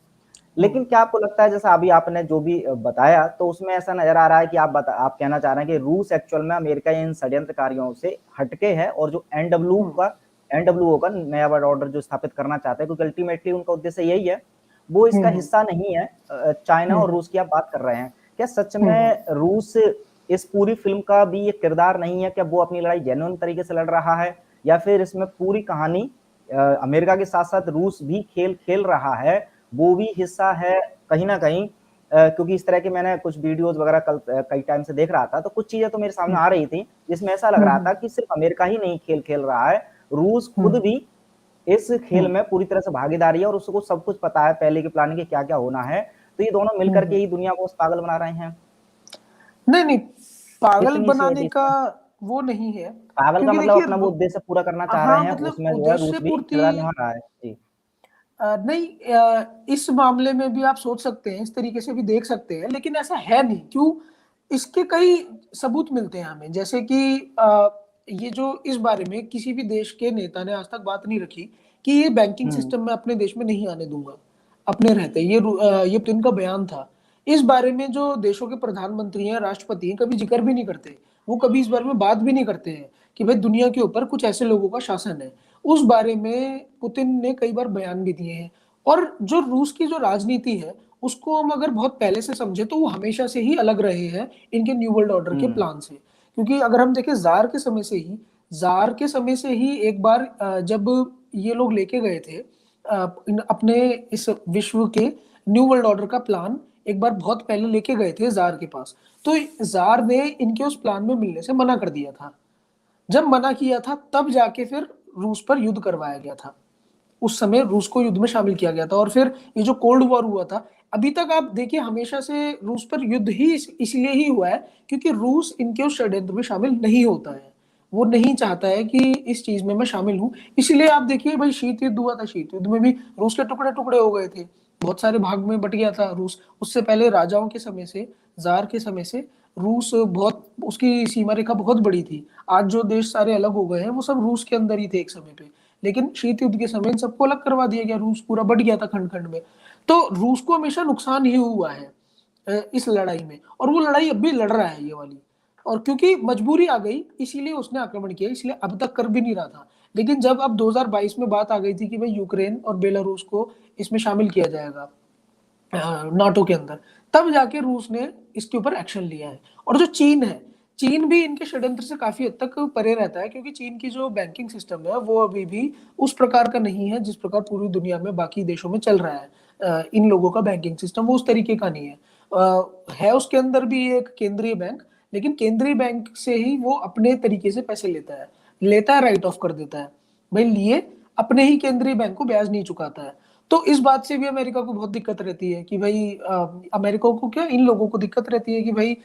लेकिन क्या आपको लगता है, जैसा अभी आपने जो भी बताया, तो उसमें ऐसा नजर आ रहा है कि आप कहना चाह रहे हैं कि रूस एक्चुअल में अमेरिका इन षड्यंत्रकारियों से हटके है, और जो एनडब्ल्यूओ का नया वर्ल्ड ऑर्डर जो स्थापित करना चाहते हैं, क्योंकि अल्टीमेटली उनका उद्देश्य यही है, वो इसका हिस्सा नहीं है। चाइना और रूस की आप बात कर रहे हैं, क्या सच में रूस इस पूरी फिल्म का भी ये किरदार नहीं है? क्या वो अपनी लड़ाई जेन्युइन तरीके से लड़ रहा है, या फिर इसमें पूरी कहानी अमेरिका के साथ साथ रूस भी खेल रहा है, वो भी हिस्सा है कहीं ना कहीं? क्योंकि इस तरह के मैंने कुछ वीडियोस वगैरह कल कई टाइम से देख रहा था, तो कुछ चीजें तो मेरे सामने आ रही थी जिसमें ऐसा लग रहा था कि सिर्फ अमेरिका ही नहीं खेल रहा है, रूस खुद भी इस खेल में पूरी तरह से भागीदारी है, और उसको सब कुछ पता है पहले की प्लानिंग के क्या क्या होना है। तो ये दोनों मिलकर के ही दुनिया को पागल बना रहे हैं। नहीं, पागल बनाने का वो नहीं है, पागल का मतलब अपना वो उद्देश्य पूरा करना चाह रहे हैं, मतलब उसमें जो है रूस भी किरदार निभा रहा है। जी नहीं, इस मामले में भी आप सोच सकते हैं, इस तरीके से भी देख सकते हैं, लेकिन ऐसा है नहीं। क्यों? इसके कई सबूत मिलते हैं हमें। जैसे कि ये जो इस बारे में किसी भी देश के नेता ने आज तक बात नहीं रखी कि ये बैंकिंग सिस्टम में अपने देश में नहीं आने दूंगा अपने रहते। ये पुतिन का बयान था। इस बारे में जो देशों के प्रधानमंत्री हैं, राष्ट्रपति हैं, कभी जिक्र भी नहीं करते। वो कभी इस बारे में बात भी नहीं करते हैं कि भाई दुनिया के ऊपर कुछ ऐसे लोगों का शासन है। उस बारे में पुतिन ने कई बार बयान भी दिए हैं। और जो रूस की जो राजनीति है, उसको हम अगर बहुत पहले से समझे तो वो हमेशा से ही अलग रहे हैं इनके न्यू वर्ल्ड ऑर्डर के प्लान से। क्योंकि अगर हम देखें जार के समय से ही एक बार जब ये लोग लेके गए थे अपने इस विश्व के न्यू वर्ल्ड ऑर्डर का प्लान, एक बार बहुत पहले लेके गए थे जार के पास, तो जार ने इनके उस प्लान में मिलने से मना कर दिया था। जब मना किया था तब जाके फिर रूस पर युद्ध करवाया गया था। उस समय रूस को युद्ध में शामिल किया गया था। और फिर ये जो कोल्ड वॉर हुआ था, अभी तक आप देखिए हमेशा से रूस पर युद्ध ही इसलिए ही हुआ है क्योंकि रूस इनके उस षड्यंत्र में शामिल नहीं होता है। वो नहीं चाहता है कि इस चीज में मैं शामिल हूं। इसलिए आप देखिए भाई, शीत युद्ध हुआ था, शीत युद्ध में भी रूस के टुकड़े टुकड़े हो गए थे, बहुत सारे भाग में बट गया था रूस। उससे पहले राजाओं के समय से, जार के समय से रूस बहुत, उसकी सीमा रेखा बहुत बड़ी थी। आज जो देश सारे अलग हो गए हैं वो सब रूस के अंदर ही थे एक समय पे, लेकिन शीत युद्ध के समय इन सबको अलग करवा दिया गया। रूस पूरा बढ़ गया था खंड खंड में। तो रूस को हमेशा नुकसान ही हुआ है इस लड़ाई में, और वो लड़ाई अब भी लड़ रहा है ये वाली। और क्योंकि मजबूरी आ गई इसीलिए उसने आक्रमण किया, इसलिए अब तक कर भी नहीं रहा था। लेकिन जब अब 2022 में बात आ गई थी कि भाई यूक्रेन और बेलारूस को इसमें शामिल किया जाएगा नाटो के अंदर, तब जाके रूस ने इसके ऊपर एक्शन लिया है। और जो चीन है, चीन भी इनके षड्यंत्र से काफी हद तक परे रहता है, क्योंकि चीन की जो बैंकिंग सिस्टम है वो अभी भी उस प्रकार का नहीं है जिस प्रकार पूरी दुनिया में बाकी देशों में चल रहा है। इन लोगों का बैंकिंग सिस्टम वो उस तरीके का नहीं है उसके अंदर भी एक केंद्रीय बैंक, लेकिन केंद्रीय बैंक से ही वो अपने तरीके से पैसे लेता है, राइट ऑफ कर देता है भाई, लिए अपने ही केंद्रीय बैंक को ब्याज नहीं चुकाता है। तो इस बात से भी अमेरिका को बहुत दिक्कत रहती है कि भाई अमेरिका को क्या, इन लोगों को दिक्कत रहती है कि भाई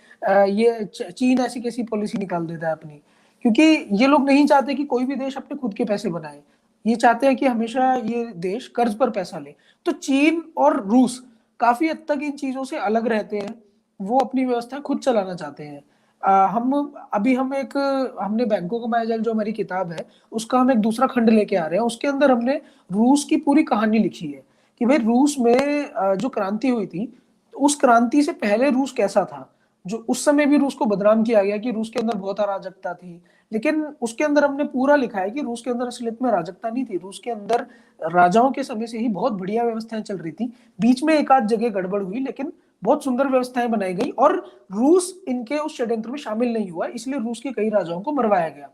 ये चीन ऐसी कैसी पॉलिसी निकाल देता है अपनी, क्योंकि ये लोग नहीं चाहते कि कोई भी देश अपने खुद के पैसे बनाए, ये चाहते हैं कि हमेशा ये देश कर्ज पर पैसा ले। तो चीन और रूस काफी हद तक इन चीजों से अलग रहते हैं, वो अपनी व्यवस्था खुद चलाना चाहते हैं। हम अभी हम एक हमने बैंकों का मायाजाल जो हमारी किताब है उसका हम एक दूसरा खंड लेके आ रहे हैं, उसके अंदर हमने रूस की पूरी कहानी लिखी है कि भाई रूस में जो क्रांति हुई थी, उस क्रांति से पहले रूस कैसा था। जो उस समय भी रूस को बदनाम किया गया कि रूस के अंदर बहुत अराजकता थी, लेकिन उसके अंदर हमने पूरा लिखा है कि रूस के अंदर असलियत में अराजकता नहीं थी, रूस के अंदर राजाओं के समय से ही बहुत बढ़िया व्यवस्थाएं चल रही थी। बीच में एक आध जगह गड़बड़ हुई, लेकिन बहुत सुंदर व्यवस्थाएं बनाई गई और रूस इनके उस षड्यंत्र में शामिल नहीं हुआ, इसलिए रूस के कई राजाओं को मरवाया गया,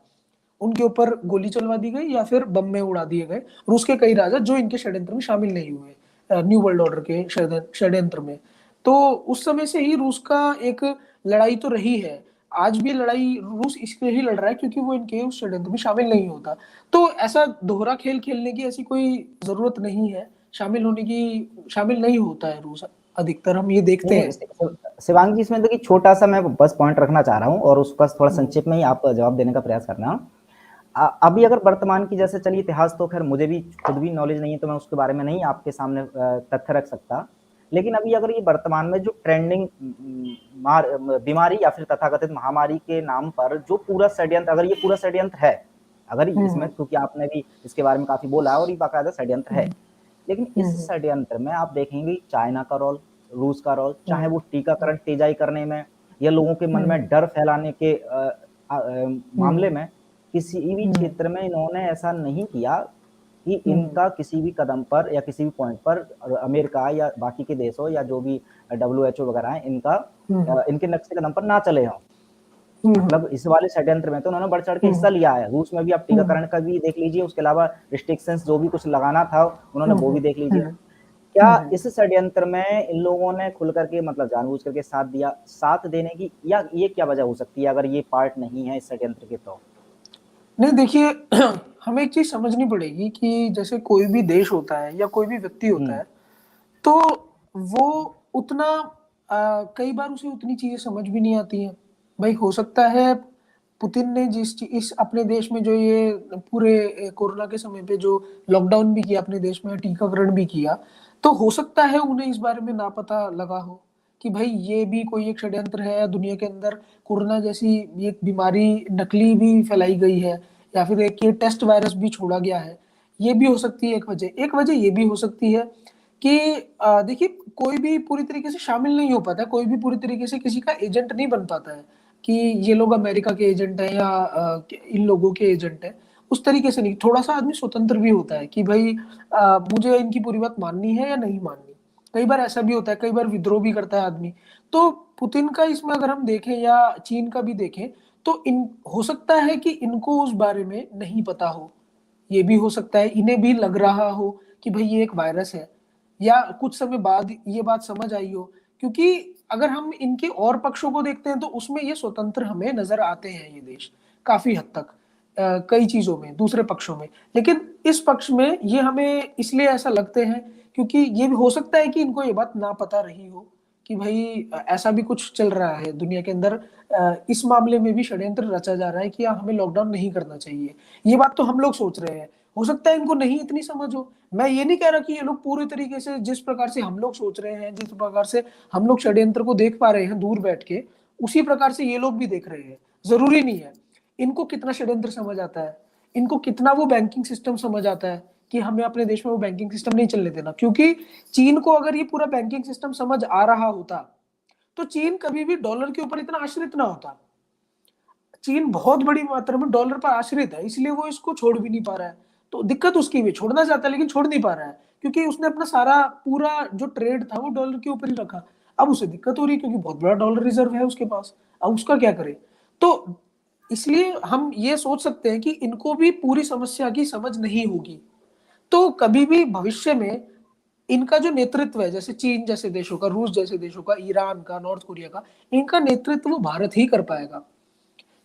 उनके ऊपर गोली चलवा दी गई या फिर बम में उड़ा दिए गए रूस के कई राजा जो इनके षड्यंत्र में शामिल नहीं हुए न्यू वर्ल्ड ऑर्डर के षड्यंत्र में। तो उस समय से ही रूस का एक लड़ाई तो रही है, आज भी लड़ाई रूस इसलिए ही लड़ रहा है क्योंकि वो इनके उस षड्यंत्र में शामिल नहीं होता। तो ऐसा दोहरा खेल खेलने की ऐसी कोई जरूरत नहीं है, शामिल होने की, शामिल नहीं होता है रूस अधिकतर, हम ये देखते हैं। शिवांगी जी, इसमें देखिए छोटा सा मैं बस पॉइंट रखना चाह रहा हूँ और उस पर थोड़ा संक्षेप में ही आप जवाब देने का प्रयास करना। अभी अगर वर्तमान की, जैसे चलिए इतिहास तो खैर मुझे भी खुद भी नॉलेज नहीं है तो मैं उसके बारे में नहीं आपके सामने तथ्य रख सकता, लेकिन अभी अगर ये वर्तमान में जो ट्रेंडिंग बीमारी या फिर तथाकथित महामारी के नाम पर जो पूरा षड्यंत्र, अगर ये पूरा षड्यंत्र है, अगर इसमें, क्योंकि आपने भी इसके बारे में काफी बोला और ये बाकायदा षड्यंत्र है, लेकिन इस षड्यंत्र में आप देखेंगे चाइना का रोल, रूस का रोल, चाहे वो टीकाकरण तेजाई करने में या लोगों के मन में डर फैलाने के मामले में, किसी भी क्षेत्र में इन्होंने ऐसा नहीं किया कि इनका किसी भी कदम पर या किसी भी पॉइंट पर अमेरिका या बाकी के देशों या जो भी WHO वगैरह है इनका इनके नक्शे कदम पर ना चले हों। मतलब इस वाले षड्यंत्र में तो उन्होंने बढ़ चढ़ के हिस्सा लिया है। रूस में भी आप टीकाकरण का भी देख लीजिए, उसके अलावा रिस्ट्रिक्शंस जो भी कुछ लगाना था उन्होंने वो भी देख लीजिए। क्या इस षड्यंत्र में इन लोगों ने खुल करके, मतलब जानबूझ करके साथ दिया, साथ देने की, या ये क्या वजह हो सकती है अगर ये पार्ट नहीं है इस षड्यंत्र के? तो नहीं, देखिए हमें एक चीज समझनी पड़ेगी कि जैसे कोई भी देश होता है या कोई भी व्यक्ति होता है, तो वो उतना कई बार उसे उतनी चीजें समझ भी नहीं आती हैं। भाई हो सकता है पुतिन ने इस अपने देश में जो ये पूरे कोरोना के समय पे जो लॉकडाउन भी किया अपने देश में, टीकाकरण भी किया, तो हो सकता है उन्हें इस बारे में ना पता लगा हो कि भाई ये भी कोई एक षड्यंत्र है, दुनिया के अंदर कोरोना जैसी एक बीमारी नकली भी फैलाई गई है, या फिर एक ये टेस्ट वायरस भी छोड़ा गया है। ये भी हो सकती है एक वजह। एक वजह ये भी हो सकती है कि देखिए कोई भी पूरी तरीके से शामिल नहीं हो पाता, कोई भी पूरी तरीके से किसी का एजेंट नहीं बन पाता है कि ये लोग अमेरिका के एजेंट हैं या इन लोगों के एजेंट हैं, उस तरीके से नहीं। थोड़ा सा आदमी स्वतंत्र भी होता है कि भाई मुझे इनकी पूरी बात माननी है या नहीं माननी। कई बार ऐसा भी होता है, कई बार विद्रोह भी करता है आदमी। तो पुतिन का इसमें अगर हम देखें या चीन का भी देखें, तो इन हो सकता है कि इनको उस बारे में नहीं पता हो, ये भी हो सकता है इन्हें भी लग रहा हो कि भाई ये एक वायरस है, या कुछ समय बाद ये बात समझ आई हो। क्योंकि अगर हम इनके और पक्षों को देखते हैं तो उसमें ये स्वतंत्र हमें नजर आते हैं ये देश काफी हद तक कई चीजों में, दूसरे पक्षों में। लेकिन इस पक्ष में ये हमें इसलिए ऐसा लगते हैं क्योंकि ये भी हो सकता है कि इनको ये बात ना पता रही हो कि भाई ऐसा भी कुछ चल रहा है दुनिया के अंदर, इस मामले में भी षड्यंत्र रचा जा रहा है कि हमें लॉकडाउन नहीं करना चाहिए। ये बात तो हम लोग सोच रहे हैं, हो सकता है इनको नहीं इतनी समझ हो। मैं ये नहीं कह रहा कि ये लोग पूरी तरीके से जिस प्रकार से हम लोग सोच रहे हैं, जिस प्रकार से हम लोग षड्यंत्र को देख पा रहे हैं दूर बैठ के, उसी प्रकार से ये लोग भी देख रहे हैं, जरूरी नहीं है। इनको कितना षड्यंत्र समझ आता है, इनको कितना वो बैंकिंग सिस्टम समझ आता है कि हमें अपने देश में वो बैंकिंग सिस्टम नहीं चलने देना। क्योंकि चीन को अगर ये पूरा बैंकिंग सिस्टम समझ आ रहा होता तो चीन कभी भी डॉलर के ऊपर इतना आश्रित ना होता। चीन बहुत बड़ी मात्रा में डॉलर पर आश्रित है, इसलिए वो इसको छोड़ भी नहीं पा रहा है। तो दिक्कत उसकी भी, छोड़ना चाहता है लेकिन छोड़ नहीं पा रहा है क्योंकि उसने अपना सारा पूरा जो ट्रेड था वो डॉलर के ऊपर ही रखा। अब उसे दिक्कत हो रही है क्योंकि बहुत बड़ा डॉलर रिजर्व है उसके पास, अब उसका क्या करे। तो इसलिए हम ये सोच सकते हैं कि इनको भी पूरी समस्या की समझ नहीं होगी। तो कभी भी भविष्य में इनका जो नेतृत्व है, जैसे चीन जैसे देशों का, रूस जैसे देशों का, ईरान का, नॉर्थ कोरिया का, इनका नेतृत्व भारत ही कर पाएगा।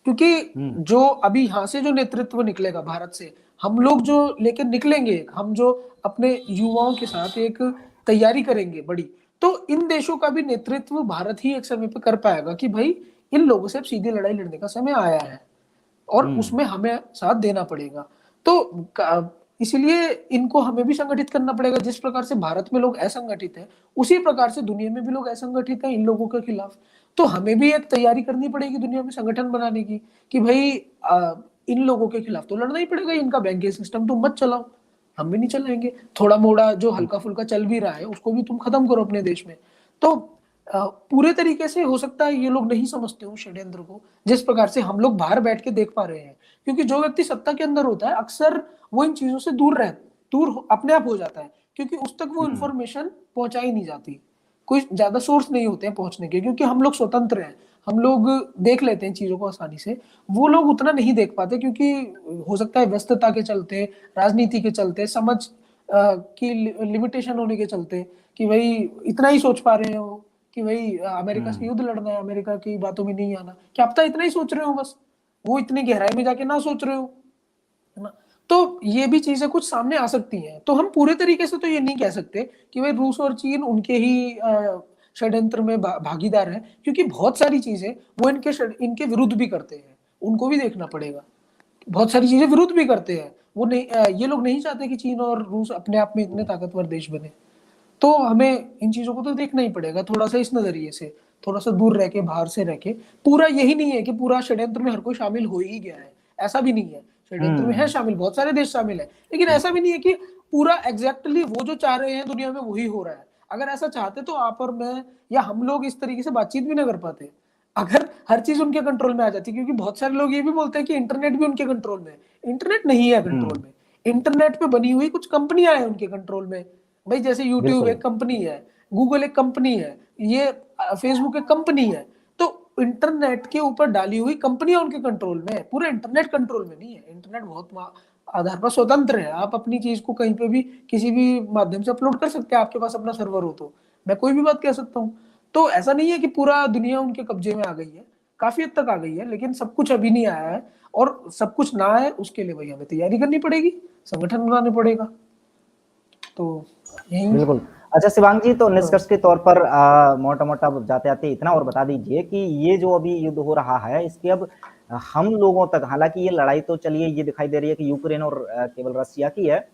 क्योंकि जो अभी यहां से जो नेतृत्व निकलेगा भारत से, हम लोग जो लेकर निकलेंगे, हम जो अपने युवाओं के साथ एक तैयारी करेंगे बड़ी, तो इन देशों का भी नेतृत्व भारत ही एक समय पे कर पाएगा कि भाई इन लोगों से अब सीधी लड़ाई लड़ने का समय आया है और उसमें हमें साथ देना पड़ेगा। तो इसीलिए इनको हमें भी संगठित करना पड़ेगा। जिस प्रकार से भारत में लोग असंगठित हैं, उसी प्रकार से दुनिया में भी लोग असंगठित हैं इन लोगों के खिलाफ। तो हमें भी एक तैयारी करनी पड़ेगी दुनिया में संगठन बनाने की कि भाई इन लोगों के खिलाफ तो लड़ना ही पड़ेगा। इनका बैंकिंग सिस्टम तुम मत चलाओ, हम भी नहीं चलाएंगे। थोड़ा मोड़ा जो हल्का फुल्का चल भी रहा है उसको भी तुम खत्म करो अपने देश में। तो पूरे तरीके से हो सकता है ये लोग नहीं समझते हो षड्यंत्र को, जिस प्रकार से हम लोग बाहर बैठ के देख पा रहे हैं। क्योंकि जो व्यक्ति सत्ता के अंदर होता है अक्सर वो इन चीजों से दूर अपने आप हो जाता है, क्योंकि उस तक वो इंफॉर्मेशन पहुंचाई नहीं जाती। कोई ज्यादा सोर्स नहीं होते हैं पहुंचने के, क्योंकि हम लोग स्वतंत्र हैं, हम लोग देख लेते हैं चीजों को आसानी से। वो लोग उतना नहीं देख पाते, क्योंकि हो सकता है व्यस्तता के चलते, राजनीति के चलते, समझ की लिमिटेशन होने के चलते, कि भाई इतना ही सोच पा रहे हो कि भाई अमेरिका से युद्ध लड़ना है, अमेरिका की बातों में नहीं आना। क्या आप इतना ही सोच रहे हो बस, वो इतनी गहराई में जाके ना सोच रहे हो, है ना। तो ये भी चीजें कुछ सामने आ सकती हैं। तो हम पूरे तरीके से तो ये नहीं कह सकते कि भाई रूस और चीन उनके ही षड्यंत्र में भागीदार है, क्योंकि बहुत सारी चीजें वो इनके विरुद्ध भी करते हैं, उनको भी देखना पड़ेगा। बहुत सारी चीजें विरुद्ध भी करते हैं वो, नहीं ये लोग नहीं चाहते कि चीन और रूस अपने आप में इतने ताकतवर देश बने। तो हमें इन चीजों को तो देखना ही पड़ेगा थोड़ा सा इस नजरिए से, थोड़ा सा दूर रह के, बाहर से रह के। पूरा यही नहीं है कि पूरा षड्यंत्र में हर कोई शामिल हो ही गया है, ऐसा भी नहीं है। षड्यंत्र में है शामिल, बहुत सारे देश शामिल है, लेकिन ऐसा भी नहीं है कि पूरा एग्जैक्टली वो जो चाह रहे हैं दुनिया में वही हो रहा है। अगर ऐसा चाहते तो आप और मैं या हम लोग इस तरीके से बातचीत भी ना कर पाते, अगर हर चीज उनके कंट्रोल में आ जाती। क्योंकि बहुत सारे लोग ये भी बोलते हैं कि इंटरनेट भी उनके कंट्रोल में है। इंटरनेट नहीं है कंट्रोल में, इंटरनेट पे बनी हुई कुछ कंपनियां हैं उनके कंट्रोल में। भाई जैसे यूट्यूब एक कंपनी है, गूगल एक कंपनी है, ये फेसबुक एक कंपनी है। तो इंटरनेट के ऊपर डाली हुई कंपनियां उनके कंट्रोल में है, पूरा इंटरनेट कंट्रोल में नहीं है। इंटरनेट बहुत आधार पर स्वतंत्र है, आप अपनी चीज को कहीं पे भी किसी भी माध्यम से अपलोड कर सकते हैं, आपके पास अपना सर्वर हो तो मैं कोई भी बात कह सकता हूँ। तो ऐसा नहीं है कि पूरा दुनिया उनके कब्जे में आ गई है, काफी हद तक आ गई है, लेकिन सब कुछ अभी नहीं आया है। और सब कुछ ना आए उसके लिए भाई हमें तैयारी करनी पड़ेगी, संगठन बनाने पड़ेगा। तो बिल्कुल। अच्छा शिवांग जी, तो निष्कर्ष के तौर पर मोटा मोटा जाते आते इतना और बता दीजिए कि ये जो अभी युद्ध हो रहा है इसके अब हम लोगों तक, हालांकि ये लड़ाई तो चलिए ये दिखाई दे रही है कि यूक्रेन और केवल रशिया की है,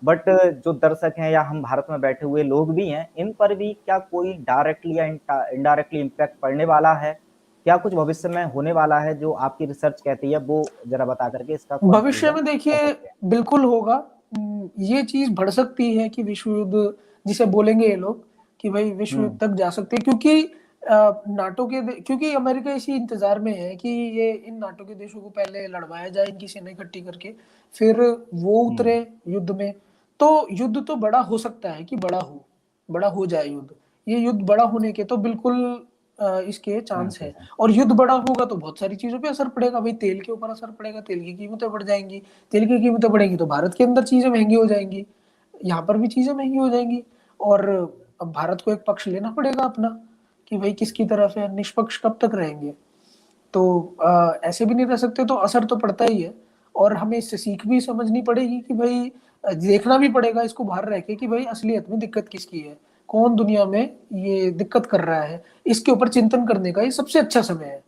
बट जो दर्शक हैं या हम भारत में बैठे हुए लोग भी हैं, इन पर भी क्या कोई डायरेक्टली या इनडायरेक्टली इम्पैक्ट पड़ने वाला है? क्या कुछ भविष्य में होने वाला है जो आपकी रिसर्च कहती है? वो जरा बता करके इसका भविष्य में देखिए बिल्कुल होगा। ये चीज बढ़ सकती है कि विश्व युद्ध जिसे बोलेंगे ये लोग, कि भाई विश्व युद्ध तक जा सकते हैं। क्योंकि नाटो के क्योंकि अमेरिका इसी इंतजार में है कि ये इन नाटो के देशों को पहले लड़वाया जाए, इनकी सेना इकट्ठी करके फिर वो उतरे युद्ध में। तो युद्ध तो बड़ा हो सकता है कि बड़ा हो जाए युद्ध। ये युद्ध बड़ा होने के तो बिल्कुल इसके चांस है। और युद्ध बड़ा होगा तो बहुत सारी चीजों पे असर पड़ेगा। भाई तेल के ऊपर असर पड़ेगा, तेल की कीमतें बढ़ जाएंगी, तेल की कीमतें बढ़ेंगी तो भारत के अंदर चीजें महंगी हो जाएंगी, यहाँ पर भी चीजें महंगी हो जाएंगी। और अब भारत को एक पक्ष लेना पड़ेगा अपना, कि भाई किसकी तरफ है, निष्पक्ष कब तक रहेंगे। तो ऐसे भी नहीं रह सकते, तो असर तो पड़ता ही है। और हमें इससे सीख भी समझनी पड़ेगी कि भाई देखना भी पड़ेगा इसको बाहर रह के कि भाई असलियत में दिक्कत किसकी है, कौन दुनिया में ये दिक्कत कर रहा है। इसके ऊपर चिंतन करने का ये सबसे अच्छा समय है।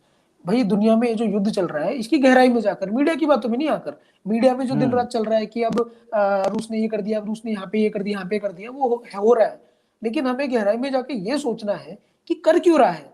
भाई दुनिया में ये जो युद्ध चल रहा है इसकी गहराई में जाकर, मीडिया की बातों में नहीं आकर। मीडिया में जो दिन रात चल रहा है कि अब रूस ने ये कर दिया, अब रूस ने यहाँ पे ये कर दिया, यहाँ पे कर दिया, वो हो रहा है। लेकिन हमें गहराई में जाके ये सोचना है कि कर क्यों रहा है,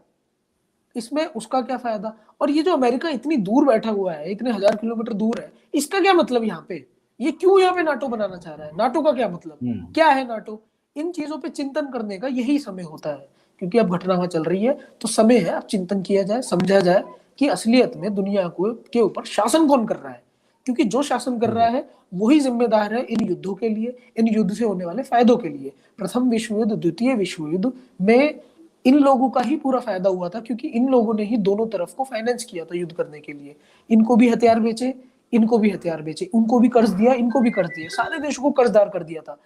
इसमें उसका क्या फायदा। और ये जो अमेरिका इतनी दूर बैठा हुआ है, इतने 1000 किलोमीटर दूर है, इसका क्या मतलब यहाँ पे, ये क्यों यहाँ पे नाटो बनाना चाह रहा है, नाटो का क्या मतलब, क्या है नाटो। इन चीजों पे चिंतन करने का यही समय होता है। क्योंकि अब घटना वहां चल रही है तो समय है अब चिंतन किया जाए, समझा जाए कि असलियत में दुनिया को के ऊपर शासन कौन कर रहा है। क्योंकि जो शासन कर रहा है वही जिम्मेदार है इन युद्धों के लिए, इन युद्ध से होने वाले फायदों के लिए। प्रथम विश्व युद्ध, द्वितीय विश्व युद्ध में इन लोगों का ही पूरा फायदा हुआ था, क्योंकि इन लोगों ने ही दोनों तरफ को फाइनेंस किया था युद्ध करने के लिए। इनको भी हथियार बेचे, इनको भी हथियार बेचे, उनको भी कर्ज दिया, इनको भी कर्ज दिया, सारे देशों को कर्जदार कर दिया था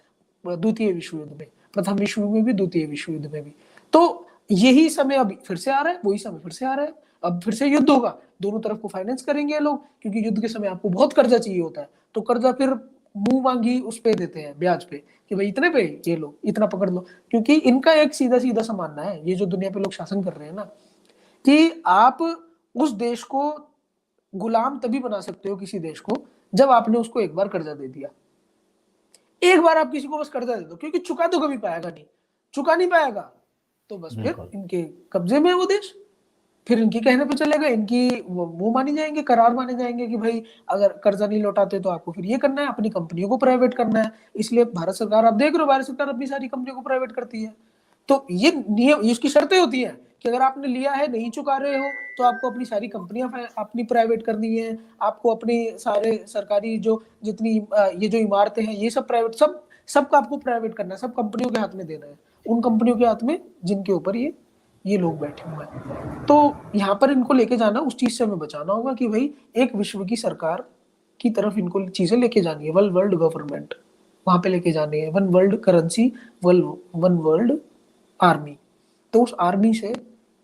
द्वितीय विश्व युद्ध में, प्रथम विश्व युद्ध में भी, द्वितीय विश्व युद्ध में भी। तो यही समय अभी फिर से आ रहा है, वही समय फिर से आ रहा है। अब फिर से युद्ध होगा, दोनों तरफ को फाइनेंस करेंगे लोग, क्योंकि युद्ध के समय आपको बहुत कर्जा चाहिए होता है, तो कर्जा फिर मुंह मांगी उस पे देते हैं ब्याज पे कि भाई इतने पे ये लो, इतना पकड़ लो। क्योंकि इनका एक सीधा सीधा सा मानना है, ये जो दुनिया पे लोग शासन कर रहे हैं ना, कि आप उस देश को गुलाम तभी बना सकते हो किसी देश को जब आपने उसको एक बार कर्जा दे दिया। एक बार आप किसी को बस कर्जा दे दो, क्योंकि चुका तो कभी पाएगा नहीं, चुका नहीं पाएगा तो बस फिर इनके कब्जे में है वो देश, फिर इनकी कहने पे चलेगा, इनकी वो मानी जाएंगे, करार माने जाएंगे कि भाई अगर कर्जा नहीं लौटाते तो आपको फिर ये करना है, अपनी कंपनियों को प्राइवेट करना है। इसलिए भारत सरकार, आप देख रहे हो, भारत सरकार अपनी सारी कंपनियों को प्राइवेट करती है। तो ये नियम, इसकी शर्तें होती हैं कि अगर आपने लिया है, नहीं चुका रहे हो, तो आपको अपनी सारी कंपनियां अपनी प्राइवेट करनी है, आपको अपनी सारे सरकारी जो जितनी ये जो इमारतें हैं ये सब प्राइवेट, सबका आपको प्राइवेट करना है, सब कंपनियों के हाथ में देना है, उन कंपनियों के हाथ में जिनके ऊपर ये लोग बैठे हुए हैं। तो यहाँ पर इनको लेके जाना, उस चीज से हमें बचाना होगा कि भाई एक विश्व की सरकार की तरफ इनको चीजें लेके जानी है, वन वर्ल्ड गवर्नमेंट वहां पे लेके जानी है, one world currency, one world army. तो उस आर्मी से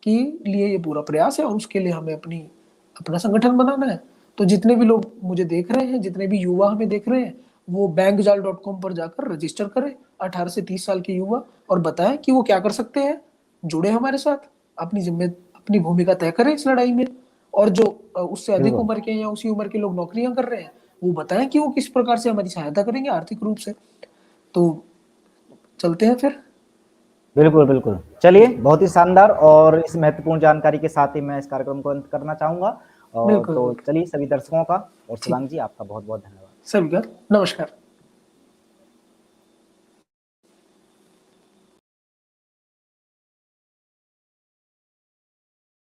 के लिए ये पूरा प्रयास है, और उसके लिए हमें अपना संगठन बनाना है। तो जितने भी लोग मुझे देख रहे हैं, जितने भी युवा हमें देख रहे हैं, वो bankjal.com पर जाकर रजिस्टर करें, 18 से 30 साल के युवा, और बताएं कि वो क्या कर सकते हैं, जुड़े हमारे साथ, अपनी भूमिका तय करें इस लड़ाई में। और जो उससे अधिक उम्र के या उसी उम्र के लोग नौकरियां कर रहे हैं, वो बताएं कि वो किस प्रकार से हमारी सहायता करेंगे आर्थिक रूप से। तो चलते हैं फिर। बिल्कुल बिल्कुल, चलिए, बहुत ही शानदार, और इस महत्वपूर्ण जानकारी के साथ ही मैं इस कार्यक्रम को अंत करना चाहूंगा। और तो चलिए, सभी दर्शकों का और शिवांग जी आपका बहुत बहुत धन्यवाद। सभी का नमस्कार।